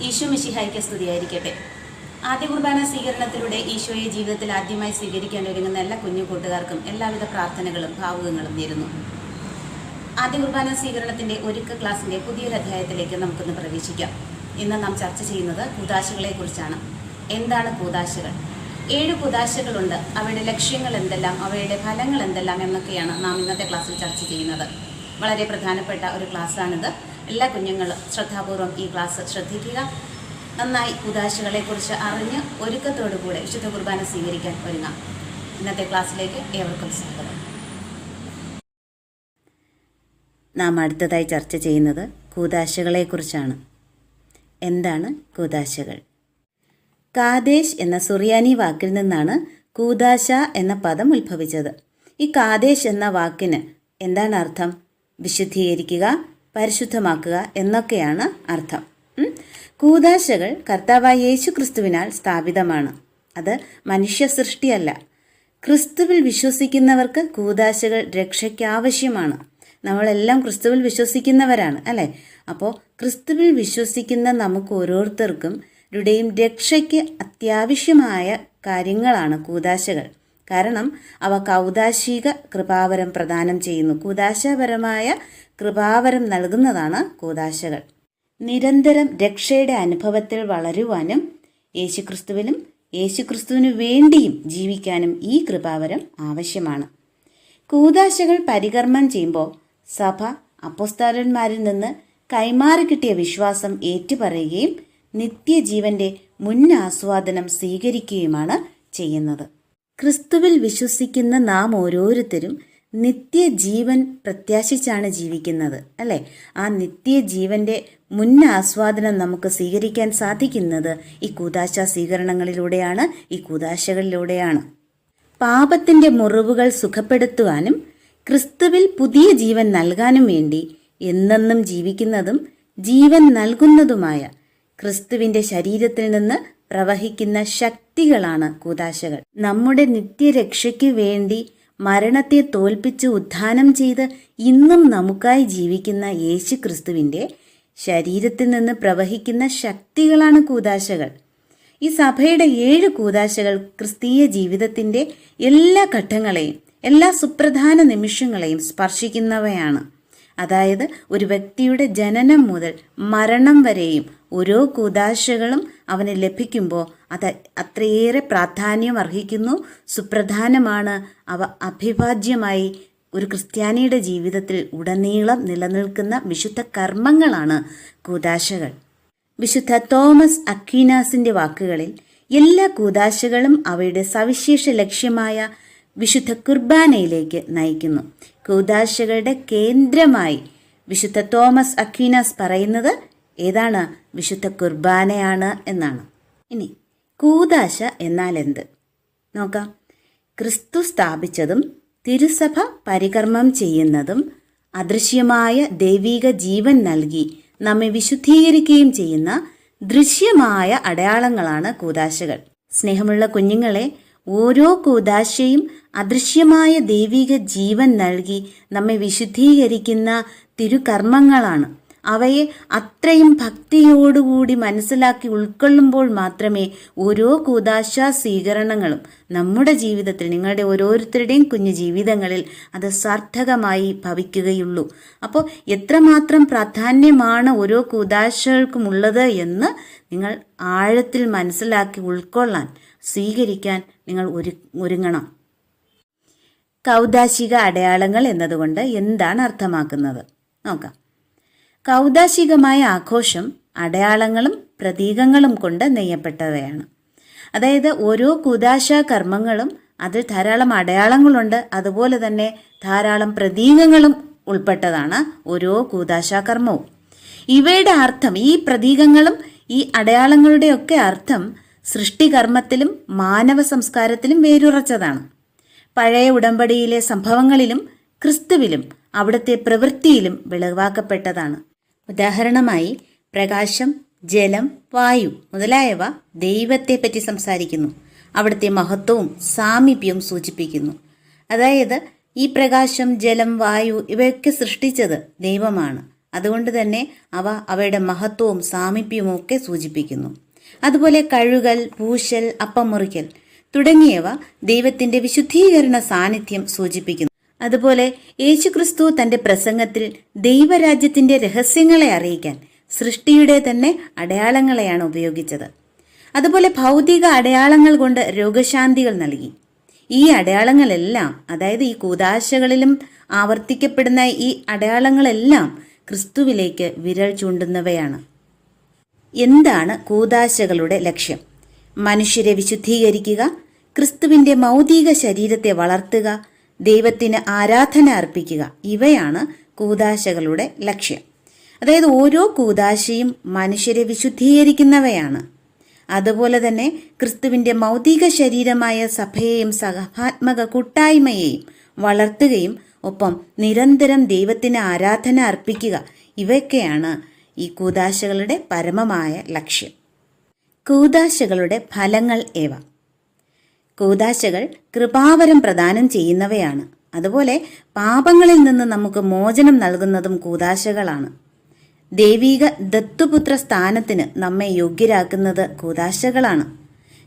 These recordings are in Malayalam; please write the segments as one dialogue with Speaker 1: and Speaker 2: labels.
Speaker 1: ഈശോ മിശിഹായ്ക്ക് സ്തുതിയായിരിക്കട്ടെ. ആദ്യ കുർബാന സ്വീകരണത്തിലൂടെ ഈശോയെ ജീവിതത്തിൽ ആദ്യമായി സ്വീകരിക്കാൻ ഒരുങ്ങുന്ന എല്ലാ കുഞ്ഞു കൂട്ടുകാർക്കും എല്ലാവിധ പ്രാർത്ഥനകളും ഭാവുകങ്ങളും നേരുന്നു. ആദ്യ കുർബാന സ്വീകരണത്തിൻ്റെ ഒരുക്ക ക്ലാസ്സിൻ്റെ പുതിയൊരു അധ്യായത്തിലേക്ക് നമുക്കൊന്ന് പ്രവേശിക്കാം. ഇന്ന് നാം ചർച്ച ചെയ്യുന്നത് കൂദാശകളെക്കുറിച്ചാണ്. എന്താണ് കൂദാശകൾ? 7 കൂദാശകളുണ്ട്. അവയുടെ ലക്ഷ്യങ്ങൾ എന്തെല്ലാം, അവയുടെ ഫലങ്ങൾ എന്തെല്ലാം എന്നൊക്കെയാണ് നാം ഇന്നത്തെ ക്ലാസ്സിൽ ചർച്ച ചെയ്യുന്നത്. വളരെ പ്രധാനപ്പെട്ട ഒരു ക്ലാസ്സാണിത്. എല്ലാ കുഞ്ഞുങ്ങളും ശ്രദ്ധാപൂർവം ഈ ക്ലാസ് ശ്രദ്ധിക്കുക. നന്നായി കൂദാശകളെക്കുറിച്ച് അറിഞ്ഞ് ഒരുക്കത്തോടുകൂടെ വിശുദ്ധ കുർബാന സ്വീകരിക്കാൻ ഒരുങ്ങാം. ഇന്നത്തെ ക്ലാസ്സിലേക്ക് ഏവർക്കും സ്വാഗതം. നാം അടുത്തതായി ചർച്ച ചെയ്യുന്നത് കൂദാശകളെക്കുറിച്ചാണ്. എന്താണ് കൂദാശകൾ? കാദേശ് എന്ന സുറിയാനി വാക്കിൽ നിന്നാണ് കൂദാശ എന്ന പദം ഉത്ഭവിച്ചത്. ഈ കാദേശ് എന്ന വാക്കിന് എന്താണ് അർത്ഥം? വിശുദ്ധീകരിക്കുക, പരിശുദ്ധമാക്കുക എന്നൊക്കെയാണ് അർത്ഥം. കൂദാശകൾ കർത്താവായ യേശു ക്രിസ്തുവിനാൽ സ്ഥാപിതമാണ്. അത് മനുഷ്യ സൃഷ്ടിയല്ല. ക്രിസ്തുവിൽ വിശ്വസിക്കുന്നവർക്ക് കൂദാശകൾ രക്ഷയ്ക്കാവശ്യമാണ്. നമ്മളെല്ലാം ക്രിസ്തുവിൽ വിശ്വസിക്കുന്നവരാണ്, അല്ലേ? അപ്പോൾ ക്രിസ്തുവിൽ വിശ്വസിക്കുന്ന നമുക്ക് ഓരോരുത്തർക്കും രക്ഷയ്ക്ക് അത്യാവശ്യമായ കാര്യങ്ങളാണ് കൂദാശകൾ. കാരണം അവ കൗദാശിക കൃപാവരം പ്രദാനം ചെയ്യുന്നു. കൂദാശപരമായ കൃപാവരം നൽകുന്നതാണ് കൂദാശകൾ. നിരന്തരം രക്ഷയുടെ അനുഭവത്തിൽ വളരുവാനും യേശുക്രിസ്തുവിലും യേശുക്രിസ്തുവിനു വേണ്ടിയും ജീവിക്കാനും ഈ കൃപാവരം ആവശ്യമാണ്. കൂദാശകൾ പരികർമ്മം ചെയ്യുമ്പോൾ സഭ അപ്പോസ്തലന്മാരിൽ നിന്ന് കൈമാറി കിട്ടിയ വിശ്വാസം ഏറ്റുപറയുകയും നിത്യജീവന്റെ മുൻ ആസ്വാദനം സ്വീകരിക്കുകയുമാണ് ചെയ്യുന്നത്. ക്രിസ്തുവിൽ വിശ്വസിക്കുന്ന നാം ഓരോരുത്തരും നിത്യജീവൻ പ്രത്യാശിച്ചാണ് ജീവിക്കുന്നത്, അല്ലേ? ആ നിത്യജീവന്റെ മുൻ ആസ്വാദനം നമുക്ക് സ്വീകരിക്കാൻ സാധിക്കുന്നത് ഈ കൂദാശ സ്വീകരണങ്ങളിലൂടെയാണ്, ഈ കൂദാശകളിലൂടെയാണ്. പാപത്തിന്റെ മുറിവുകൾ സുഖപ്പെടുത്തുവാനും ക്രിസ്തുവിൽ പുതിയ ജീവൻ നൽകാനും വേണ്ടി എന്നെന്നും ജീവിക്കുന്നതും ജീവൻ നൽകുന്നതുമായ ക്രിസ്തുവിന്റെ ശരീരത്തിൽ നിന്ന് പ്രവഹിക്കുന്ന ശക്തികളാണ് കൂദാശകൾ. നമ്മുടെ നിത്യരക്ഷയ്ക്ക് വേണ്ടി മരണത്തെ തോൽപ്പിച്ച് ഉത്ഥാനം ചെയ്ത് ഇന്നും നമുക്കായി ജീവിക്കുന്ന യേശു ക്രിസ്തുവിന്റെ ശരീരത്തിൽ നിന്ന് പ്രവഹിക്കുന്ന ശക്തികളാണ് കൂദാശകൾ. ഈ സഭയുടെ 7 കൂദാശകൾ ക്രിസ്തീയ ജീവിതത്തിന്റെ എല്ലാ ഘട്ടങ്ങളെയും എല്ലാ സുപ്രധാന നിമിഷങ്ങളെയും സ്പർശിക്കുന്നവയാണ്. അതായത് ഒരു വ്യക്തിയുടെ ജനനം മുതൽ മരണം വരെയും ഓരോ കൂദാശകളും അവന് ലഭിക്കുമ്പോൾ അത് അത്രയേറെ പ്രാധാന്യം അർഹിക്കുന്നു, സുപ്രധാനമാണ്. അവ അഭിവാജ്യമായി ഒരു ക്രിസ്ത്യാനിയുടെ ജീവിതത്തിൽ ഉടനീളം നിലനിൽക്കുന്ന വിശുദ്ധ കർമ്മങ്ങളാണ് കൂദാശകൾ. വിശുദ്ധ തോമസ് അക്വീനാസിന്റെ വാക്കുകളിൽ എല്ലാ കൂദാശകളും അവയുടെ സവിശേഷ ലക്ഷ്യമായ വിശുദ്ധ കുർബാനയിലേക്ക് നയിക്കുന്നു. കൂദാശകളുടെ കേന്ദ്രമായി വിശുദ്ധ തോമസ് അക്വീനാസ് പറയുന്നത് ഏതാണ്? വിശുദ്ധ കുർബാനയാണ് എന്നാണ്. ഇനി കൂദാശ എന്നാൽ എന്ത് നോക്കാം. ക്രിസ്തു സ്ഥാപിച്ചതും തിരുസഭ പരികർമ്മം ചെയ്യുന്നതും അദൃശ്യമായ ദൈവിക ജീവൻ നൽകി നമ്മെ വിശുദ്ധീകരിക്കുകയും ചെയ്യുന്ന ദൃശ്യമായ അടയാളങ്ങളാണ് കൂദാശകൾ. സ്നേഹമുള്ള കുഞ്ഞുങ്ങളെ, ഓരോ കൂദാശയും അദൃശ്യമായ ദൈവിക ജീവൻ നൽകി നമ്മെ വിശുദ്ധീകരിക്കുന്ന തിരുകർമ്മങ്ങളാണ്. അവയെ അത്രയും ഭക്തിയോടുകൂടി മനസ്സിലാക്കി ഉൾക്കൊള്ളുമ്പോൾ മാത്രമേ ഓരോ കൂദാശ സ്വീകരണങ്ങളും നമ്മുടെ ജീവിതത്തിൽ, നിങ്ങളുടെ ഓരോരുത്തരുടെയും കുഞ്ഞു ജീവിതങ്ങളിൽ അത് സാർത്ഥകമായി ഭവിക്കുകയുള്ളൂ. അപ്പോൾ എത്രമാത്രം പ്രാധാന്യമാണ് ഓരോ കൂദാശകൾക്കും ഉള്ളത് എന്ന് നിങ്ങൾ ആഴത്തിൽ മനസ്സിലാക്കി ഉൾക്കൊള്ളാൻ, സ്വീകരിക്കാൻ നിങ്ങൾ ഒരുങ്ങണം. കൗദാശിക അടയാളങ്ങൾ എന്നതുകൊണ്ട് എന്താണ് അർത്ഥമാക്കുന്നത് നോക്കാം. കൗദാശികമായ ആഘോഷം അടയാളങ്ങളും പ്രതീകങ്ങളും കൊണ്ട് നെയ്യപ്പെട്ടവയാണ്. അതായത് ഓരോ കൂദാശ കർമ്മങ്ങളും അതിൽ ധാരാളം അടയാളങ്ങളുണ്ട്, അതുപോലെ തന്നെ ധാരാളം പ്രതീകങ്ങളും ഉൾപ്പെട്ടതാണ് ഓരോ കൂദാശ കർമ്മവും. ഇവയുടെ അർത്ഥം, ഈ പ്രതീകങ്ങളും ഈ അടയാളങ്ങളുടെയൊക്കെ അർത്ഥം സൃഷ്ടികർമ്മത്തിലും മാനവ സംസ്കാരത്തിലും വേരുറച്ചതാണ്. പഴയ ഉടമ്പടിയിലെ സംഭവങ്ങളിലും ക്രിസ്തുവിലും അവിടുത്തെ പ്രവൃത്തിയിലും വെളിവാക്കപ്പെട്ടതാണ്. ഉദാഹരണമായി പ്രകാശം, ജലം, വായു മുതലായവ ദൈവത്തെപ്പറ്റി സംസാരിക്കുന്നു. അവിടുത്തെ മഹത്വവും സാമീപ്യവും സൂചിപ്പിക്കുന്നു. അതായത് ഈ പ്രകാശം, ജലം, വായു ഇവയൊക്കെ സൃഷ്ടിച്ചത് ദൈവമാണ്. അതുകൊണ്ട് തന്നെ അവയുടെ മഹത്വവും സാമീപ്യവും ഒക്കെ സൂചിപ്പിക്കുന്നു. അതുപോലെ കഴുകൽ, പൂശൽ, അപ്പം മുറിക്കൽ തുടങ്ങിയവ ദൈവത്തിന്റെ വിശുദ്ധീകരണ സാന്നിധ്യം സൂചിപ്പിക്കുന്നു. അതുപോലെ യേശുക്രിസ്തു തന്റെ പ്രസംഗത്തിൽ ദൈവരാജ്യത്തിന്റെ രഹസ്യങ്ങളെ അറിയിക്കാൻ സൃഷ്ടിയുടെ തന്നെ അടയാളങ്ങളെയാണ് ഉപയോഗിച്ചത്. അതുപോലെ ഭൗതിക അടയാളങ്ങൾ കൊണ്ട് രോഗശാന്തികൾ നൽകി. ഈ അടയാളങ്ങളെല്ലാം, അതായത് ഈ കൂദാശകളിലും ആവർത്തിക്കപ്പെടുന്ന ഈ അടയാളങ്ങളെല്ലാം ക്രിസ്തുവിലേക്ക് വിരൽ ചൂണ്ടുന്നവയാണ്. എന്താണ് കൂദാശകളുടെ ലക്ഷ്യം? മനുഷ്യരെ വിശുദ്ധീകരിക്കുക, ക്രിസ്തുവിന്റെ മൗതിക ശരീരത്തെ വളർത്തുക, ദൈവത്തിന് ആരാധന അർപ്പിക്കുക. ഇവയാണ് കൂദാശകളുടെ ലക്ഷ്യം. അതായത് ഓരോ കൂദാശയും മനുഷ്യരെ വിശുദ്ധീകരിക്കുന്നവയാണ്. അതുപോലെ തന്നെ ക്രിസ്തുവിന്റെ മൗതിക ശരീരമായ സഭയെയും സഭാത്മക കൂട്ടായ്മയെയും വളർത്തുകയും ഒപ്പം നിരന്തരം ദൈവത്തിന് ആരാധന അർപ്പിക്കുക. ഇവയൊക്കെയാണ് ഈ കൂദാശകളുടെ പരമമായ ലക്ഷ്യം. കൂദാശകളുടെ ഫലങ്ങൾ ഏവ? കൂദാശകൾ കൃപാവരം പ്രദാനം ചെയ്യുന്നവയാണ്. അതുപോലെ പാപങ്ങളിൽ നിന്ന് നമുക്ക് മോചനം നൽകുന്നതും കൂദാശകളാണ്. ദൈവിക ദത്തുപുത്ര സ്ഥാനത്തിന് നമ്മെ യോഗ്യരാക്കുന്നത് കൂദാശകളാണ്.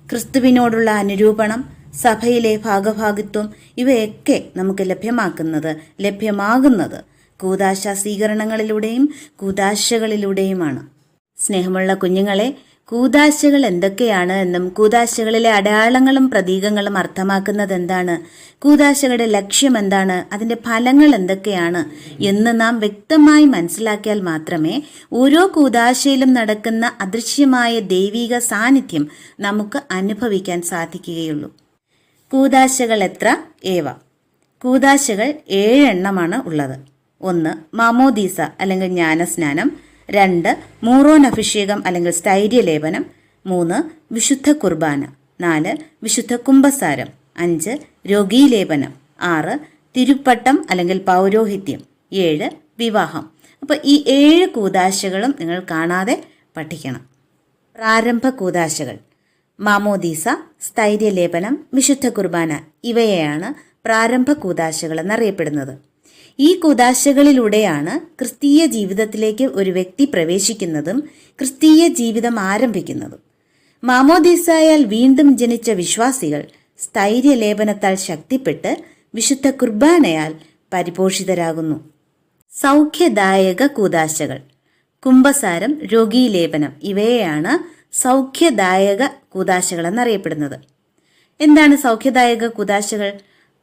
Speaker 1: ക്രിസ്തുവിനോടുള്ള അനുരൂപണം, സഭയിലെ ഭാഗഭാഗിത്വം ഇവയൊക്കെ നമുക്ക് ലഭ്യമാകുന്നത് കൂദാശ സ്വീകരണങ്ങളിലൂടെയും കൂദാശകളിലൂടെയുമാണ്. സ്നേഹമുള്ള കുഞ്ഞുങ്ങളെ, കൂദാശകൾ എന്തൊക്കെയാണ് എന്നും കൂദാശകളിലെ അടയാളങ്ങളും പ്രതീകങ്ങളും അർത്ഥമാക്കുന്നത് എന്താണ്, കൂദാശകളുടെ ലക്ഷ്യം എന്താണ്, അതിൻ്റെ ഫലങ്ങൾ എന്തൊക്കെയാണ് എന്ന് നാം വ്യക്തമായി മനസ്സിലാക്കിയാൽ മാത്രമേ ഓരോ കൂദാശയിലും നടക്കുന്ന അദൃശ്യമായ ദൈവിക സാന്നിധ്യം നമുക്ക് അനുഭവിക്കാൻ സാധിക്കുകയുള്ളൂ. കൂദാശകൾ എത്ര ഏവ? കൂദാശകൾ 7 എണ്ണമാണ് ഉള്ളത്. 1. മാമോദീസ അല്ലെങ്കിൽ ജ്ഞാനസ്നാനം. 2. മൂറോൻ അഭിഷേകം അല്ലെങ്കിൽ സ്ഥൈര്യലേപനം. 3. വിശുദ്ധ കുർബാന. 4. വിശുദ്ധ കുംഭസാരം. 5. രോഗീലേപനം. 6. തിരുപ്പട്ടം അല്ലെങ്കിൽ പൗരോഹിത്യം. 7. വിവാഹം. അപ്പോൾ ഈ 7 കൂദാശകളും നിങ്ങൾ കാണാതെ പഠിക്കണം. പ്രാരംഭ കൂദാശകൾ മാമോദീസ, സ്ഥൈര്യലേപനം, വിശുദ്ധ കുർബാന ഇവയെയാണ് പ്രാരംഭ കൂദാശകൾ എന്നറിയപ്പെടുന്നത്. ഈ കൂദാശകളിലൂടെയാണ് ക്രിസ്തീയ ജീവിതത്തിലേക്ക് ഒരു വ്യക്തി പ്രവേശിക്കുന്നതും ക്രിസ്തീയ ജീവിതം ആരംഭിക്കുന്നതും. മാമോദീസായാൽ വീണ്ടും ജനിച്ച വിശ്വാസികൾ സ്ഥൈര്യലേപനത്താൽ ശക്തിപ്പെട്ട് വിശുദ്ധ കുർബാനയാൽ പരിപോഷിതരാകുന്നു. സൗഖ്യദായക കൂദാശകൾ കുംഭസാരം, രോഗീലേപനം ഇവയെയാണ് സൗഖ്യദായക കൂദാശകൾ എന്നറിയപ്പെടുന്നത്. എന്താണ് സൗഖ്യദായക കൂദാശകൾ?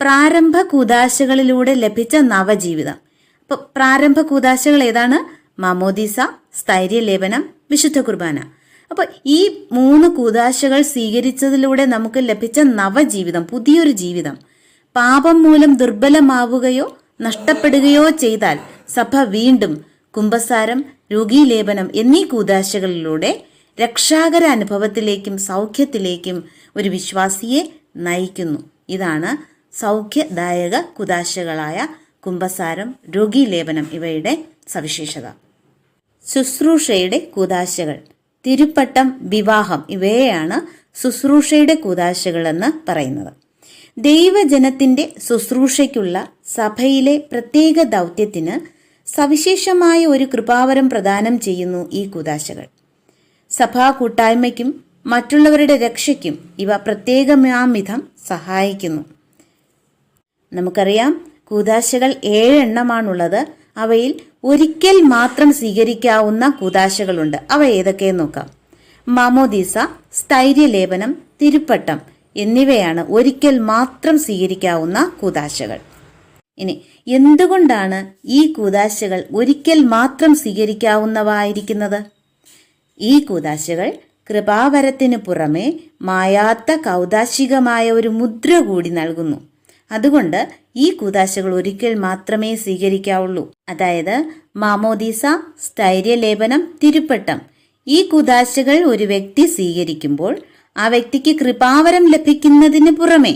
Speaker 1: പ്രാരംഭ കൂദാശകളിലൂടെ ലഭിച്ച നവജീവിതം. അപ്പോൾ പ്രാരംഭ കൂദാശകൾ ഏതാണ്? മാമോദീസ, സ്ഥൈര്യലേപനം, വിശുദ്ധ കുർബാന. അപ്പോൾ ഈ 3 കൂദാശകൾ സ്വീകരിച്ചതിലൂടെ നമുക്ക് ലഭിച്ച നവജീവിതം, പുതിയൊരു ജീവിതം. പാപം മൂലം ദുർബലമാവുകയോ നഷ്ടപ്പെടുകയോ ചെയ്താൽ സഭ വീണ്ടും കുംഭസാരം, രോഗീലേപനം എന്നീ കൂദാശകളിലൂടെ രക്ഷാകര അനുഭവത്തിലേക്കും സൗഖ്യത്തിലേക്കും ഒരു വിശ്വാസിയെ നയിക്കുന്നു. ഇതാണ് സൗഖ്യദായക കൂദാശകളായ കുംഭസാരം, രോഗീലേപനം ഇവയുടെ സവിശേഷത. ശുശ്രൂഷയുടെ കൂദാശകൾ തിരുപ്പട്ടം, വിവാഹം ഇവയെയാണ് ശുശ്രൂഷയുടെ കൂദാശകൾ എന്ന് പറയുന്നത്. ദൈവജനത്തിന്റെ ശുശ്രൂഷയ്ക്കുള്ള സഭയിലെ പ്രത്യേക ദൗത്യത്തിന് സവിശേഷമായ ഒരു കൃപാവരം പ്രദാനം ചെയ്യുന്നു ഈ കൂദാശകൾ. സഭാ കൂട്ടായ്മയ്ക്കും മറ്റുള്ളവരുടെ രക്ഷയ്ക്കും ഇവ പ്രത്യേകമാംവിധം സഹായിക്കുന്നു. നമുക്കറിയാം, കൂദാശകൾ 7 എണ്ണമാണുള്ളത്. അവയിൽ ഒരിക്കൽ മാത്രം സ്വീകരിക്കാവുന്ന കൂദാശകളുണ്ട്. അവ ഏതൊക്കെയെന്ന് നോക്കാം. മാമോദീസ, സ്ഥൈര്യലേപനം, തിരുപ്പട്ടം എന്നിവയാണ് ഒരിക്കൽ മാത്രം സ്വീകരിക്കാവുന്ന കൂദാശകൾ. ഇനി എന്തുകൊണ്ടാണ് ഈ കൂദാശകൾ ഒരിക്കൽ മാത്രം സ്വീകരിക്കാവുന്നവായിരിക്കുന്നത്? ഈ കൂദാശകൾ കൃപാവരത്തിന് പുറമെ മായാത്ത കൗദാശികമായ ഒരു മുദ്ര കൂടി നൽകുന്നു. അതുകൊണ്ട് ഈ കൂദാശകൾ ഒരിക്കൽ മാത്രമേ സ്വീകരിക്കാവുള്ളൂ. അതായത് മാമോദീസ, സ്ഥൈര്യലേപനം, തിരുപ്പട്ടം ഈ കൂദാശകൾ ഒരു വ്യക്തി സ്വീകരിക്കുമ്പോൾ ആ വ്യക്തിക്ക് കൃപാവരം ലഭിക്കുന്നതിന് പുറമെ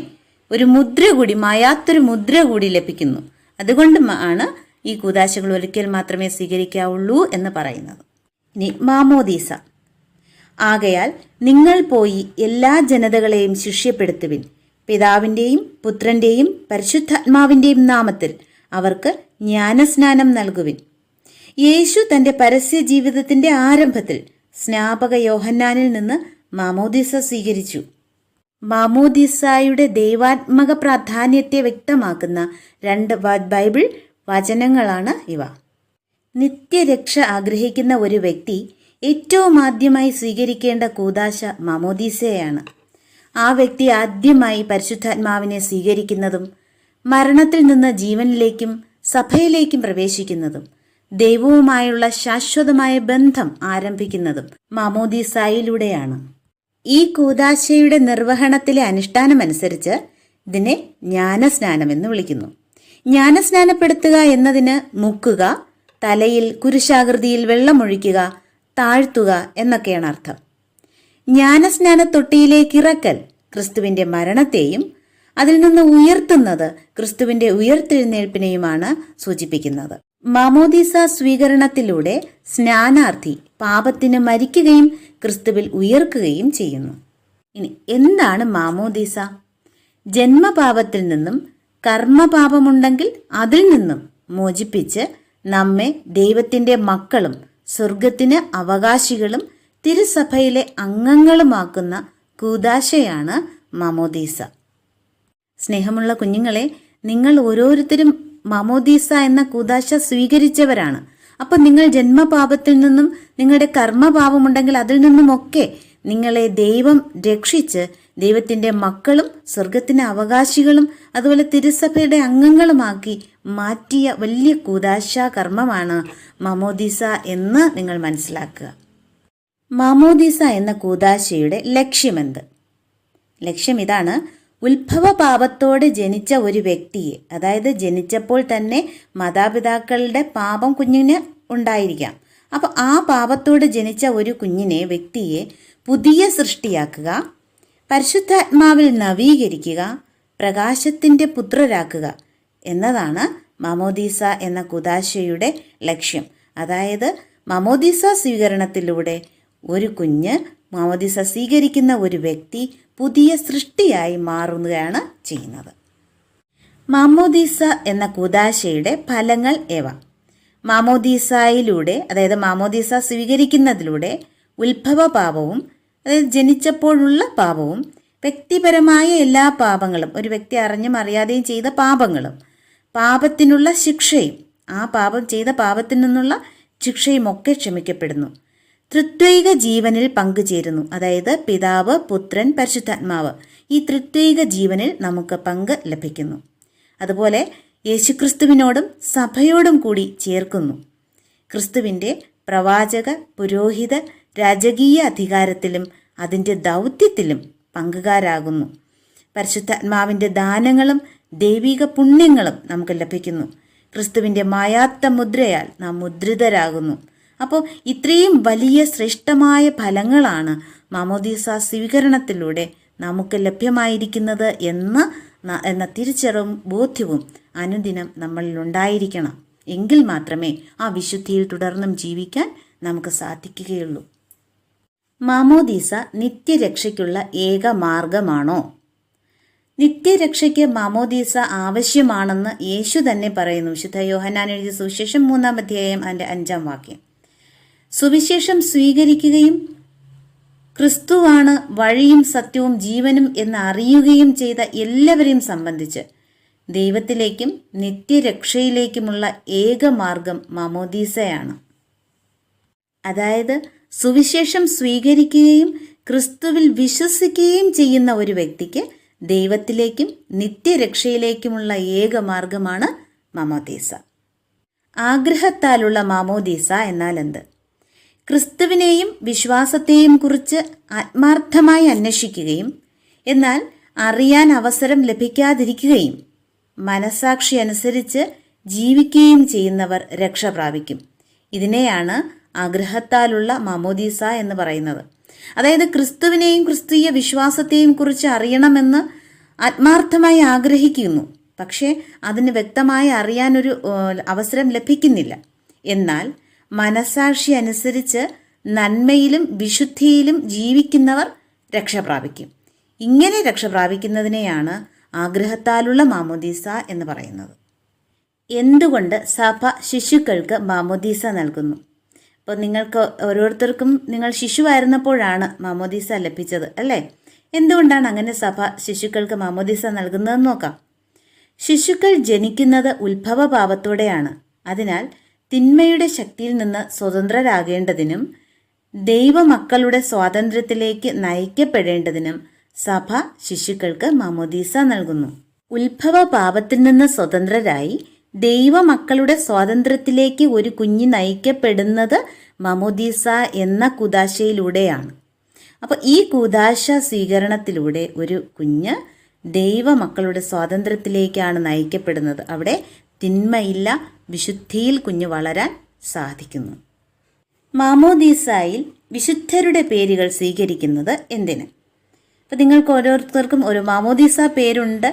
Speaker 1: ഒരു മുദ്ര കൂടി, മായാത്തൊരു മുദ്ര കൂടി ലഭിക്കുന്നു. അതുകൊണ്ട് ആണ് ഈ കൂദാശകൾ ഒരിക്കൽ മാത്രമേ സ്വീകരിക്കാവുള്ളൂ എന്ന് പറയുന്നത്. ഇനി മാമോദീസ. ആകയാൽ നിങ്ങൾ പോയി എല്ലാ ജനതകളെയും ശിഷ്യപ്പെടുത്തുവിൻ, പിതാവിൻ്റെയും പുത്രൻ്റെയും പരിശുദ്ധാത്മാവിൻ്റെയും നാമത്തിൽ അവർക്ക് ജ്ഞാനസ്നാനം നൽകുവിൻ. യേശു തന്റെ പരസ്യ ജീവിതത്തിന്റെ ആരംഭത്തിൽ സ്നാപക യോഹന്നാനിൽ നിന്ന് മാമോദീസ സ്വീകരിച്ചു. മാമോദീസായുടെ ദൈവാത്മക പ്രാധാന്യത്തെ വ്യക്തമാക്കുന്ന 2 ബൈബിൾ വചനങ്ങളാണ് ഇവ. നിത്യരക്ഷ ആഗ്രഹിക്കുന്ന ഒരു വ്യക്തി ഏറ്റവും ആദ്യമായി സ്വീകരിക്കേണ്ട കൂദാശ മാമോദീസയാണ്. ആ വ്യക്തി ആദ്യമായി പരിശുദ്ധാത്മാവിനെ സ്വീകരിക്കുന്നതും മരണത്തിൽ നിന്ന് ജീവനിലേക്കും സഭയിലേക്കും പ്രവേശിക്കുന്നതും ദൈവവുമായുള്ള ശാശ്വതമായ ബന്ധം ആരംഭിക്കുന്നതും മാമോദീസായിലൂടെയാണ്. ഈ കൂദാശയുടെ നിർവഹണത്തിലെ അനുഷ്ഠാനമനുസരിച്ച് ഇതിനെ ജ്ഞാനസ്നാനം എന്ന് വിളിക്കുന്നു. ജ്ഞാനസ്നാനപ്പെടുത്തുക എന്നതിന് മുക്കുക, തലയിൽ കുരിശാകൃതിയിൽ വെള്ളമൊഴിക്കുക, താഴ്ത്തുക എന്നൊക്കെയാണ് അർത്ഥം. ജ്ഞാനസ്നാന തൊട്ടിയിലേക്ക് ഇറക്കൽ ക്രിസ്തുവിന്റെ മരണത്തെയും അതിൽ നിന്ന് ഉയർത്തുന്നത് ക്രിസ്തുവിന്റെ ഉയർത്തെഴുന്നേൽപ്പിനെയുമാണ് സൂചിപ്പിക്കുന്നത്. മാമോദീസ സ്വീകരണത്തിലൂടെ സ്നാനാർത്ഥി പാപത്തിന് മരിക്കുകയും ക്രിസ്തുവിൽ ഉയർക്കുകയും ചെയ്യുന്നു. ഇനി എന്താണ് മാമോദീസ? ജന്മപാപത്തിൽ നിന്നും കർമ്മപാപമുണ്ടെങ്കിൽ അതിൽ നിന്നും മോചിപ്പിച്ച് നമ്മെ ദൈവത്തിന്റെ മക്കളും സ്വർഗത്തിന് അവകാശികളും തിരുസഭയിലെ അംഗങ്ങളുമാക്കുന്ന കൂദാശയാണ് മാമോദീസ. സ്നേഹമുള്ള കുഞ്ഞുങ്ങളെ, നിങ്ങൾ ഓരോരുത്തരും മാമോദീസ എന്ന കൂദാശ സ്വീകരിച്ചവരാണ്. അപ്പം നിങ്ങൾ ജന്മപാപത്തിൽ നിന്നും നിങ്ങളുടെ കർമ്മപാപമുണ്ടെങ്കിൽ അതിൽ നിന്നുമൊക്കെ നിങ്ങളെ ദൈവം രക്ഷിച്ച് ദൈവത്തിൻ്റെ മക്കളും സ്വർഗത്തിന് അവകാശികളും അതുപോലെ തിരുസഭയുടെ അംഗങ്ങളുമാക്കി മാറ്റിയ വലിയ കൂദാശ കർമ്മമാണ് മാമോദീസ എന്ന് നിങ്ങൾ മനസ്സിലാക്കുക. മാമോദീസ എന്ന കൂദാശയുടെ ലക്ഷ്യമെന്ത്? ലക്ഷ്യം ഇതാണ്: ഉത്ഭവ പാപത്തോടെ ജനിച്ച ഒരു വ്യക്തിയെ, അതായത് ജനിച്ചപ്പോൾ തന്നെ മാതാപിതാക്കളുടെ പാപം കുഞ്ഞിന് ഉണ്ടായിരിക്കാം. അപ്പോൾ ആ പാപത്തോടെ ജനിച്ച ഒരു വ്യക്തിയെ പുതിയ സൃഷ്ടിയാക്കുക, പരിശുദ്ധാത്മാവിൽ നവീകരിക്കുക, പ്രകാശത്തിൻ്റെ പുത്രരാക്കുക എന്നതാണ് മാമോദീസ എന്ന കൂദാശയുടെ ലക്ഷ്യം. അതായത് മാമോദീസ സ്വീകരണത്തിലൂടെ ഒരു മാമോദീസ സ്വീകരിക്കുന്ന ഒരു വ്യക്തി പുതിയ സൃഷ്ടിയായി മാറുകയാണ് ചെയ്യുന്നത്. മാമോദീസ എന്ന കൂദാശയുടെ ഫലങ്ങൾ ഏവ? മാമോദീസായിലൂടെ, അതായത് മാമോദീസ സ്വീകരിക്കുന്നതിലൂടെ ഉത്ഭവ പാപവും, അതായത് ജനിച്ചപ്പോഴുള്ള പാപവും, വ്യക്തിപരമായ എല്ലാ പാപങ്ങളും, ഒരു വ്യക്തി അറിഞ്ഞും അറിയാതെയും ചെയ്ത പാപങ്ങളും, പാപത്തിനുള്ള ശിക്ഷയും, ആ പാപം ചെയ്ത പാപത്തിൽ നിന്നുള്ള ശിക്ഷയും ഒക്കെ ക്ഷമിക്കപ്പെടുന്നു. ത്രിത്വൈക ജീവനിൽ പങ്കുചേരുന്നു, അതായത് പിതാവ്, പുത്രൻ, പരിശുദ്ധാത്മാവ്, ഈ ത്രിത്വൈക ജീവനിൽ നമുക്ക് പങ്ക് ലഭിക്കുന്നു. അതുപോലെ യേശുക്രിസ്തുവിനോടും സഭയോടും കൂടി ചേർക്കുന്നു. ക്രിസ്തുവിൻ്റെ പ്രവാചക, പുരോഹിത, രാജകീയ അധികാരത്തിലും അതിൻ്റെ ദൗത്യത്തിലും പങ്കുകാരാകുന്നു. പരിശുദ്ധാത്മാവിൻ്റെ ദാനങ്ങളും ദൈവിക പുണ്യങ്ങളും നമുക്ക് ലഭിക്കുന്നു. ക്രിസ്തുവിൻ്റെ മായാത്ത മുദ്രയാൽ നാം മുദ്രിതരാകുന്നു. അപ്പോൾ ഇത്രയും വലിയ ശ്രേഷ്ഠമായ ഫലങ്ങളാണ് മാമോദീസ സ്വീകരണത്തിലൂടെ നമുക്ക് ലഭ്യമായിരിക്കുന്നത് എന്ന തിരിച്ചറിവും ബോധ്യവും അനുദിനം നമ്മളിൽ ഉണ്ടായിരിക്കണം. എങ്കിൽ മാത്രമേ ആ വിശുദ്ധിയിൽ തുടർന്നും ജീവിക്കാൻ നമുക്ക് സാധിക്കുകയുള്ളൂ. മാമോദീസ നിത്യരക്ഷയ്ക്കുള്ള ഏക മാർഗമാണോ? നിത്യരക്ഷയ്ക്ക് മാമോദീസ ആവശ്യമാണെന്ന് യേശു തന്നെ പറയുന്നു. വിശുദ്ധ യോഹന്നാൻ എഴുതിയ സുവിശേഷം 3-ാം അധ്യായം അതിൻ്റെ 5-ാം വാക്യം. സുവിശേഷം സ്വീകരിക്കുകയും ക്രിസ്തുവാണ് വഴിയും സത്യവും ജീവനും എന്ന് അറിയുകയും ചെയ്ത എല്ലാവരെയും സംബന്ധിച്ച് ദൈവത്തിലേക്കും നിത്യരക്ഷയിലേക്കുമുള്ള ഏക മാർഗം മാമോദീസയാണ്. അതായത് സുവിശേഷം സ്വീകരിക്കുകയും ക്രിസ്തുവിൽ വിശ്വസിക്കുകയും ചെയ്യുന്ന ഒരു വ്യക്തിക്ക് ദൈവത്തിലേക്കും നിത്യരക്ഷയിലേക്കുമുള്ള ഏക മാർഗമാണ് മാമോദീസ. ആഗ്രഹത്താലുള്ള മാമോദീസ എന്നാൽ എന്ത്? ക്രിസ്തുവിനെയും വിശ്വാസത്തെയും കുറിച്ച് ആത്മാർത്ഥമായി അന്വേഷിക്കുകയും എന്നാൽ അറിയാൻ അവസരം ലഭിക്കാതിരിക്കുകയും മനസാക്ഷി അനുസരിച്ച് ജീവിക്കുകയും ചെയ്യുന്നവർ രക്ഷ പ്രാപിക്കും. ഇതിനെയാണ് ആഗ്രഹത്താലുള്ള മാമോദീസ എന്ന് പറയുന്നത്. അതായത് ക്രിസ്തുവിനെയും ക്രിസ്തീയ വിശ്വാസത്തെയും കുറിച്ച് അറിയണമെന്ന് ആത്മാർത്ഥമായി ആഗ്രഹിക്കുന്നു, പക്ഷേ അതിന് വ്യക്തമായി അറിയാനൊരു അവസരം ലഭിക്കുന്നില്ല. എന്നാൽ മനസാക്ഷി അനുസരിച്ച് നന്മയിലും വിശുദ്ധിയിലും ജീവിക്കുന്നവർ രക്ഷ പ്രാപിക്കും. ഇങ്ങനെ രക്ഷ പ്രാപിക്കുന്നതിനെയാണ് ആഗ്രഹത്താലുള്ള മാമോദീസ എന്ന് പറയുന്നത്. എന്തുകൊണ്ട് സഭ ശിശുക്കൾക്ക് മാമോദീസ നൽകുന്നു? അപ്പോൾ നിങ്ങൾക്ക് ഓരോരുത്തർക്കും നിങ്ങൾ ശിശുവായിരുന്നപ്പോഴാണ് മാമോദീസ ലഭിച്ചത് അല്ലേ? എന്തുകൊണ്ടാണ് അങ്ങനെ സഭ ശിശുക്കൾക്ക് മാമോദീസ നൽകുന്നതെന്ന് നോക്കാം. ശിശുക്കൾ ജനിക്കുന്നത് ഉത്ഭവഭാവത്തോടെയാണ്. അതിനാൽ തിന്മയുടെ ശക്തിയിൽ നിന്ന് സ്വതന്ത്രരാകേണ്ടതിനും ദൈവമക്കളുടെ സ്വാതന്ത്ര്യത്തിലേക്ക് നയിക്കപ്പെടേണ്ടതിനും സഭ ശിശുക്കൾക്ക് മാമോദീസ നൽകുന്നു. ഉത്ഭവഭാവത്തിൽ നിന്ന് സ്വതന്ത്രരായി ദൈവമക്കളുടെ സ്വാതന്ത്ര്യത്തിലേക്ക് ഒരു കുഞ്ഞ് നയിക്കപ്പെടുന്നത് മാമോദീസ എന്ന കൂദാശയിലൂടെയാണ്. അപ്പോൾ ഈ കൂദാശ സ്വീകരണത്തിലൂടെ ഒരു കുഞ്ഞ് ദൈവമക്കളുടെ സ്വാതന്ത്ര്യത്തിലേക്കാണ് നയിക്കപ്പെടുന്നത്. അവിടെ തിന്മയില്ല, വിശുദ്ധിയിൽ കുഞ്ഞ് വളരാൻ സാധിക്കുന്നു. മാമോദീസായിൽ വിശുദ്ധരുടെ പേരുകൾ സ്വീകരിക്കുന്നത് എന്തിന്? അപ്പോൾ നിങ്ങൾക്ക് ഓരോരുത്തർക്കും ഒരു മാമോദീസ പേരുണ്ട്,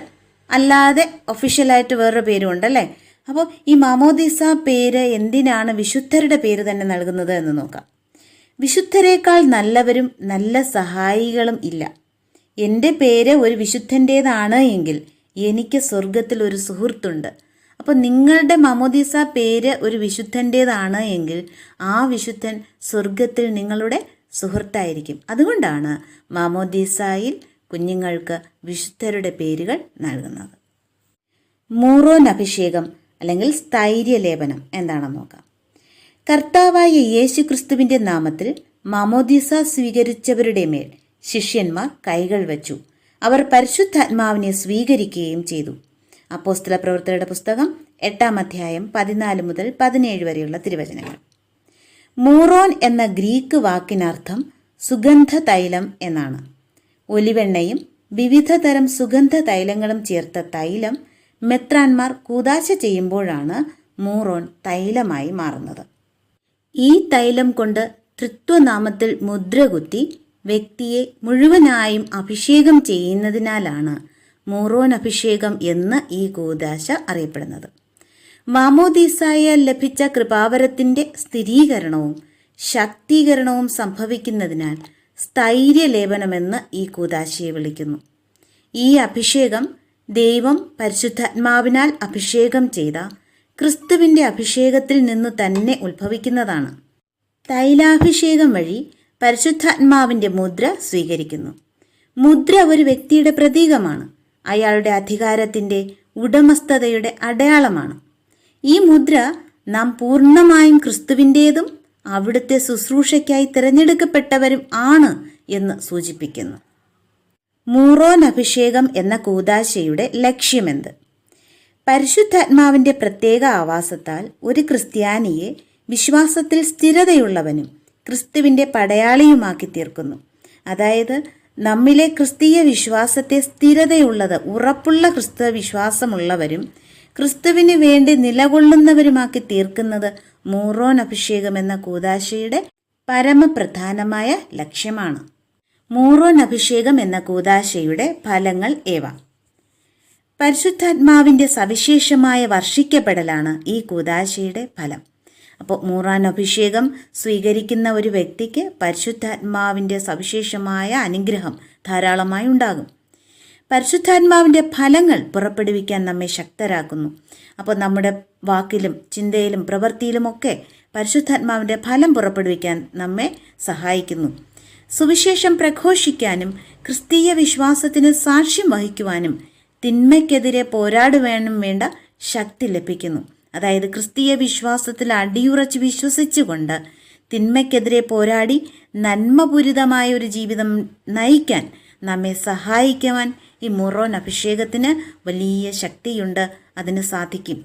Speaker 1: അല്ലാതെ ഒഫീഷ്യലായിട്ട് വേറൊരു പേരുണ്ട് അല്ലേ? അപ്പോൾ ഈ മാമോദീസ പേര് എന്തിനാണ് വിശുദ്ധരുടെ പേര് തന്നെ നൽകുന്നത് എന്ന് നോക്കാം. വിശുദ്ധരേക്കാൾ നല്ലവരും നല്ല സഹായികളും ഇല്ല. എൻ്റെ പേര് ഒരു വിശുദ്ധൻ്റേതാണ് എങ്കിൽ എനിക്ക് സ്വർഗത്തിൽ ഒരു സുഹൃത്തുണ്ട്. അപ്പോൾ നിങ്ങളുടെ മാമോദീസ പേര് ഒരു വിശുദ്ധൻ്റേതാണ് എങ്കിൽ ആ വിശുദ്ധൻ സ്വർഗത്തിൽ നിങ്ങളുടെ സുഹൃത്തായിരിക്കും. അതുകൊണ്ടാണ് മാമോദീസായിൽ കുഞ്ഞുങ്ങൾക്ക് വിശുദ്ധരുടെ പേരുകൾ നൽകുന്നത്. മൂറോൻ അഭിഷേകം അല്ലെങ്കിൽ സ്ഥൈര്യലേപനം എന്താണെന്ന് നോക്കാം. കർത്താവായ യേശു ക്രിസ്തുവിൻ്റെ നാമത്തിൽ മാമോദീസ സ്വീകരിച്ചവരുടെ മേൽ ശിഷ്യന്മാർ കൈകൾ വച്ചു. അവർ പരിശുദ്ധാത്മാവിനെ സ്വീകരിക്കുകയും ചെയ്തു. അപ്പോസ്തല പ്രവൃത്തികളുടെ പുസ്തകം 8-ാം അധ്യായം 14 മുതൽ 17 വരെയുള്ള തിരുവചനങ്ങൾ. മൂറോൻ എന്ന ഗ്രീക്ക് വാക്കിനർത്ഥം സുഗന്ധ തൈലം എന്നാണ്. ഒലിവെണ്ണയും വിവിധ തരം സുഗന്ധ തൈലങ്ങളും ചേർത്ത തൈലം മെത്രാന്മാർ കൂദാശ ചെയ്യുമ്പോഴാണ് മൂറോൻ തൈലമായി മാറുന്നത്. ഈ തൈലം കൊണ്ട് തൃത്വനാമത്തിൽ മുദ്രകുത്തി വ്യക്തിയെ മുഴുവനായും അഭിഷേകം ചെയ്യുന്നതിനാലാണ് മൂറോൻ അഭിഷേകം എന്ന് ഈ കൂദാശ അറിയപ്പെടുന്നത്. മാമോദീസായാൽ ലഭിച്ച കൃപാവരത്തിൻ്റെ സ്ഥിരീകരണവും ശക്തീകരണവും സംഭവിക്കുന്നതിനാൽ സ്ഥൈര്യലേപനമെന്ന് ഈ കൂദാശയെ വിളിക്കുന്നു. ഈ അഭിഷേകം ദൈവം പരിശുദ്ധാത്മാവിനാൽ അഭിഷേകം ചെയ്ത ക്രിസ്തുവിൻ്റെ അഭിഷേകത്തിൽ നിന്നു തന്നെ ഉത്ഭവിക്കുന്നതാണ്. തൈലാഭിഷേകം വഴി പരിശുദ്ധാത്മാവിൻ്റെ മുദ്ര സ്വീകരിക്കുന്നു. മുദ്ര ഒരു വ്യക്തിയുടെ പ്രതീകമാണ്. അയാളുടെ അധികാരത്തിൻ്റെ ഉടമസ്ഥതയുടെ അടയാളമാണ്. ഈ മുദ്ര നാം പൂർണ്ണമായും ക്രിസ്തുവിൻ്റേതും അവിടുത്തെ ശുശ്രൂഷയ്ക്കായി തിരഞ്ഞെടുക്കപ്പെട്ടവരും ആണ് എന്ന് സൂചിപ്പിക്കുന്നു. മൂറോൻ അഭിഷേകം എന്ന കൂദാശയുടെ ലക്ഷ്യമെന്ത്? പരിശുദ്ധാത്മാവിൻ്റെ പ്രത്യേക ആവാസത്താൽ ഒരു ക്രിസ്ത്യാനിയെ വിശ്വാസത്തിൽ സ്ഥിരതയുള്ളവനും ക്രിസ്തുവിൻ്റെ പടയാളിയുമാക്കി തീർക്കുന്നു. അതായത് നമ്മിലെ ക്രിസ്തീയ വിശ്വാസത്തെ സ്ഥിരതയുള്ളത്, ഉറപ്പുള്ള ക്രിസ്തവ വിശ്വാസമുള്ളവരും ക്രിസ്തുവിന് വേണ്ടി നിലകൊള്ളുന്നവരുമാക്കി തീർക്കുന്നത് മൂറോൻ അഭിഷേകം എന്ന കൂദാശയുടെ പരമപ്രധാനമായ ലക്ഷ്യമാണ്. മൂറോൻ അഭിഷേകം എന്ന കൂദാശയുടെ ഫലങ്ങൾ ഏവ? പരിശുദ്ധാത്മാവിൻ്റെ സവിശേഷമായ വർഷിക്കപ്പെടലാണ് ഈ കൂദാശയുടെ ഫലം. അപ്പോൾ മൂറോൻ അഭിഷേകം സ്വീകരിക്കുന്ന ഒരു വ്യക്തിക്ക് പരിശുദ്ധാത്മാവിൻ്റെ സവിശേഷമായ അനുഗ്രഹം ധാരാളമായി ഉണ്ടാകും. പരിശുദ്ധാത്മാവിൻ്റെ ഫലങ്ങൾ പുറപ്പെടുവിക്കാൻ നമ്മെ ശക്തരാക്കുന്നു. അപ്പോൾ നമ്മുടെ വാക്കിലും ചിന്തയിലും പ്രവൃത്തിയിലുമൊക്കെ പരിശുദ്ധാത്മാവിൻ്റെ ഫലം പുറപ്പെടുവിക്കാൻ നമ്മെ സഹായിക്കുന്നു. സുവിശേഷം പ്രഘോഷിക്കാനും ക്രിസ്തീയ വിശ്വാസത്തിന് സാക്ഷ്യം വഹിക്കുവാനും തിന്മയ്ക്കെതിരെ പോരാടുവാനും വേണ്ട ശക്തി ലഭിക്കുന്നു. അതായത് ക്രിസ്തീയ വിശ്വാസത്തിൽ അടിയുറച്ച് വിശ്വസിച്ചുകൊണ്ട് തിന്മയ്ക്കെതിരെ പോരാടി നന്മപൂരിതമായ ഒരു ജീവിതം നയിക്കാൻ നമ്മെ സഹായിക്കുവാൻ ഈ മൂറോൻ അഭിഷേകത്തിന് വലിയ ശക്തിയുണ്ട്. അതിന് സാധിക്കും.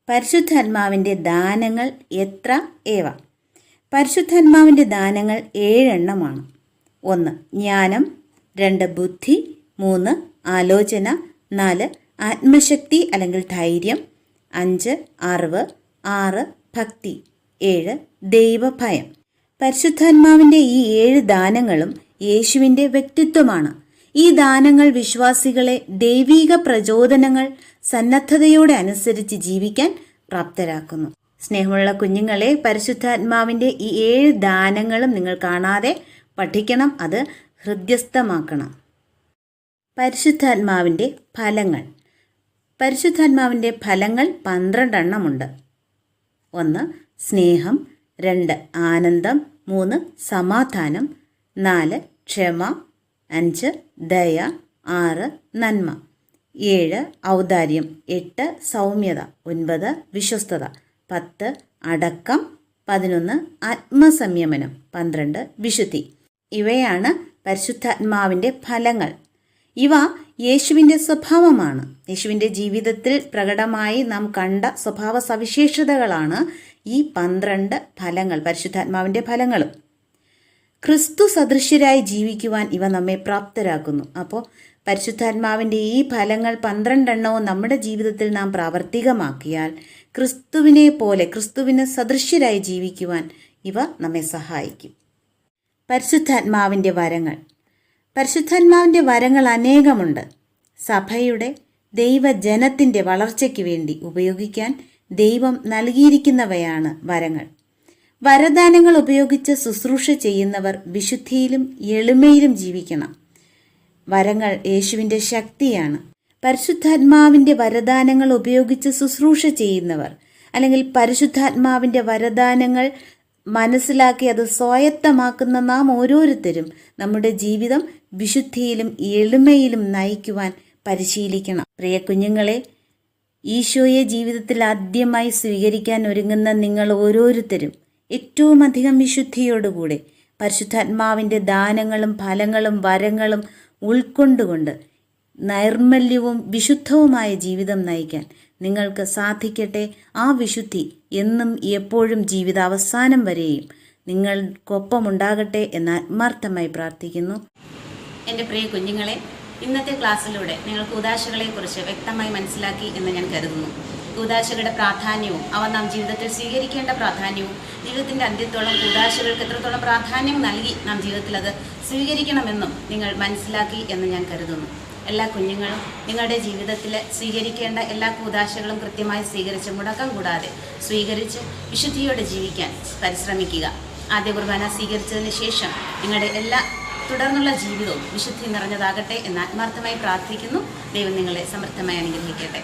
Speaker 1: പരിശുദ്ധാത്മാവിൻ്റെ ദാനങ്ങൾ എത്ര ഏവ? പരിശുദ്ധാത്മാവിൻ്റെ ദാനങ്ങൾ 7 എണ്ണമാണ്. 1 ജ്ഞാനം, 2 ബുദ്ധി, 3 ആലോചന, 4 ആത്മശക്തി അല്ലെങ്കിൽ ധൈര്യം, 5 അറിവ്, 6 ഭക്തി, 7 ദൈവഭയം. പരിശുദ്ധാത്മാവിൻ്റെ ഈ 7 ദാനങ്ങളും യേശുവിൻ്റെ വ്യക്തിത്വമാണ്. ഈ ദാനങ്ങൾ വിശ്വാസികളെ ദൈവീക പ്രചോദനങ്ങൾ സന്നദ്ധതയോടെ അനുസരിച്ച് ജീവിക്കാൻ പ്രാപ്തരാക്കുന്നു. സ്നേഹമുള്ള കുഞ്ഞുങ്ങളെ, പരിശുദ്ധാത്മാവിൻ്റെ ഈ 7 ദാനങ്ങളും നിങ്ങൾ കാണാതെ പഠിക്കണം, അത് ഹൃദ്യസ്ഥമാക്കണം. പരിശുദ്ധാത്മാവിൻ്റെ ഫലങ്ങൾ. പരിശുദ്ധാത്മാവിൻ്റെ ഫലങ്ങൾ 12 എണ്ണമുണ്ട്. 1 സ്നേഹം, 2 ആനന്ദം, 3 സമാധാനം, 4 ക്ഷമ, 5 ദയ, 6 നന്മ, 7 ഔദാര്യം, 8 സൗമ്യത, 9 വിശ്വസ്തത, 10 അടക്കം, 11 ആത്മസംയമനം, 12 വിശുദ്ധി. ഇവയാണ് പരിശുദ്ധാത്മാവിൻ്റെ ഫലങ്ങൾ. ഇവ യേശുവിൻ്റെ സ്വഭാവമാണ്. യേശുവിൻ്റെ ജീവിതത്തിൽ പ്രകടമായി നാം കണ്ട സ്വഭാവ സവിശേഷതകളാണ് ഈ 12 ഫലങ്ങൾ, പരിശുദ്ധാത്മാവിൻ്റെ ഫലങ്ങളും. ക്രിസ്തു സദൃശ്യരായി ജീവിക്കുവാൻ ഇവ നമ്മെ പ്രാപ്തരാക്കുന്നു. അപ്പോൾ പരിശുദ്ധാത്മാവിൻ്റെ ഈ ഫലങ്ങൾ 12 എണ്ണവും നമ്മുടെ ജീവിതത്തിൽ നാം പ്രാവർത്തികമാക്കിയാൽ ക്രിസ്തുവിനെ പോലെ, ക്രിസ്തുവിന് സദൃശ്യരായി ജീവിക്കുവാൻ ഇവ നമ്മെ സഹായിക്കും. പരിശുദ്ധാത്മാവിൻ്റെ വരങ്ങൾ. പരിശുദ്ധാത്മാവിൻ്റെ വരങ്ങൾ അനേകമുണ്ട്. സഭയുടെ ദൈവജനത്തിൻ്റെ വളർച്ചയ്ക്ക് വേണ്ടി ഉപയോഗിക്കാൻ ദൈവം നൽകിയിരിക്കുന്നവയാണ് വരങ്ങൾ. വരദാനങ്ങൾ ഉപയോഗിച്ച് ശുശ്രൂഷ ചെയ്യുന്നവർ വിശുദ്ധിയിലും എളിമയിലും ജീവിക്കണം. വരങ്ങൾ യേശുവിൻ്റെ ശക്തിയാണ്. പരിശുദ്ധാത്മാവിൻ്റെ വരദാനങ്ങൾ ഉപയോഗിച്ച് ശുശ്രൂഷ ചെയ്യുന്നവർ, അല്ലെങ്കിൽ പരിശുദ്ധാത്മാവിൻ്റെ വരദാനങ്ങൾ മനസ്സിലാക്കി അത് സ്വായത്തമാക്കുന്ന നാം ഓരോരുത്തരും നമ്മുടെ ജീവിതം വിശുദ്ധിയിലും എളിമയിലും നയിക്കുവാൻ പരിശീലിക്കണം. പ്രിയ കുഞ്ഞുങ്ങളെ, ഈശോയെ ജീവിതത്തിൽ ആദ്യമായി സ്വീകരിക്കാൻ ഒരുങ്ങുന്ന നിങ്ങൾ ഓരോരുത്തരും ഏറ്റവും അധികം വിശുദ്ധിയോടുകൂടെ പരിശുദ്ധാത്മാവിൻ്റെ ദാനങ്ങളും ഫലങ്ങളും വരങ്ങളും ഉൾക്കൊണ്ടുകൊണ്ട് നൈർമല്യവും വിശുദ്ധവുമായ ജീവിതം നയിക്കാൻ നിങ്ങൾക്ക് സാധിക്കട്ടെ. ആ വിശുദ്ധി എന്നും എപ്പോഴും ജീവിതാവസാനം വരെയും നിങ്ങൾക്കൊപ്പമുണ്ടാകട്ടെ എന്ന് ആത്മാർത്ഥമായി പ്രാർത്ഥിക്കുന്നു. എൻ്റെ പ്രിയ കുഞ്ഞുങ്ങളെ, ഇന്നത്തെ ക്ലാസ്സിലൂടെ നിങ്ങൾ കൂദാശകളെക്കുറിച്ച് വ്യക്തമായി മനസ്സിലാക്കി എന്ന് ഞാൻ കരുതുന്നു. കൂദാശകളുടെ പ്രാധാന്യവും അവ നാം ജീവിതത്തിൽ സ്വീകരിക്കേണ്ട പ്രാധാന്യവും ജീവിതത്തിൻ്റെ അന്ത്യത്തോളം കൂദാശകൾക്ക് എത്രത്തോളം പ്രാധാന്യം നൽകി നാം ജീവിതത്തിൽ അത് സ്വീകരിക്കണമെന്നും നിങ്ങൾ മനസ്സിലാക്കി എന്ന് ഞാൻ കരുതുന്നു. എല്ലാ കുഞ്ഞുങ്ങളും നിങ്ങളുടെ ജീവിതത്തിൽ സ്വീകരിക്കേണ്ട എല്ലാ കൂദാശകളും കൃത്യമായി സ്വീകരിച്ച് മുടക്കം കൂടാതെ സ്വീകരിച്ച് വിശുദ്ധിയോടെ ജീവിക്കാൻ പരിശ്രമിക്കുക. ആദ്യ കുർബാന സ്വീകരിച്ചതിന് ശേഷം നിങ്ങളുടെ എല്ലാ തുടർന്നുള്ള ജീവിതവും വിശുദ്ധി നിറഞ്ഞതാകട്ടെ എന്ന് ആത്മാർത്ഥമായി പ്രാർത്ഥിക്കുന്നു. ദൈവം നിങ്ങളെ സമൃദ്ധമായി അനുഗ്രഹിക്കട്ടെ.